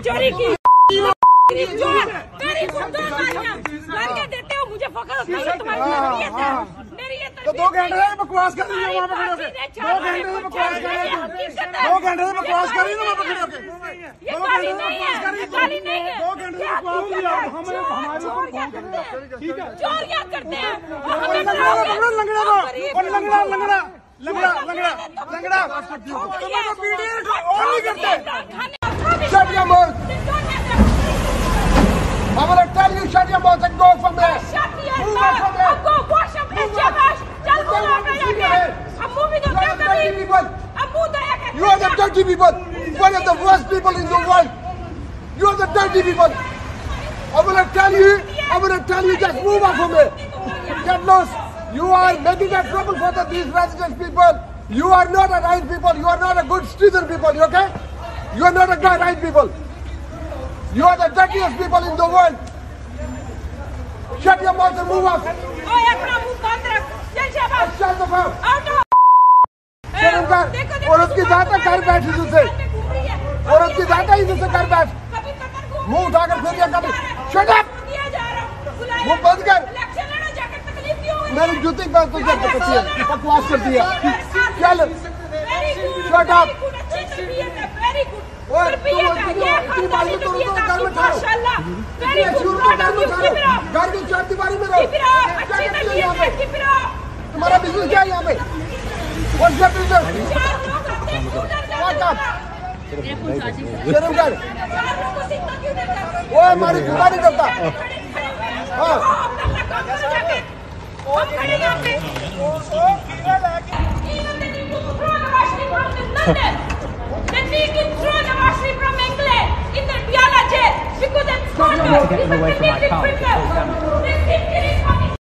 चोरी की गालियां देते हो मुझे फोकस तो 2 घंटे से बकवास कर रही है वहाँ पे खड़े होके 2 घंटे से बकवास कर रही है 2 घंटे से बकवास कर रही है वहाँ पे खड़े होके 2 घंटे से बकवास कर रही है 2 घंटे से बकवास कर रही है हमारे ऊपर ठीक है चोरियां करते हैं लंगड़ा और लंगड़ा लंगड़ा लंगड़ा लंगड़ा लंगड़ा तुम्हें तो वीडियो ऑन नहीं करते Shut your mouth! I'm gonna tell you, shut your mouth and go from there. Shut your Move mouth. from there. Go wash up your shabash. Chal go I'm moving on You are the dirty people. I'm moving. You are the dirty people. One of the worst people in the world. You are the dirty people. I'm gonna tell you, just move off from there. Get lost. You are making a trouble for these resident people. You are not a right people. You are not a good citizen people. Okay? You are not a right people. You are the dirtiest people in the world. Shut your mouth and move off. Oh, अपना मुंह बंद रख. चल शाबाश. Shut the mouth. Out. शर्म कर. और उसकी जाता घर बैठी तुझसे. और उसकी जाता ही तुझसे घर बैठ. मुंह उठाकर फिर क्या कर? Shut up. मुंह बंद कर. मेरी जूती पे तुझे पकड़ती है. बकवास करती है. चल. Shut up. Very good. और इतनी बारी तो घर में ठहरो. घर की चौथीवारी में रहो. तुम्हारा बिजनेस क्या है यहाँ पे? What's your business? What up? शर्म कर. वो हमारी जुबानी करता. हाँ. Then we can throw the washing from England in the Biala jail because it's not a criminal.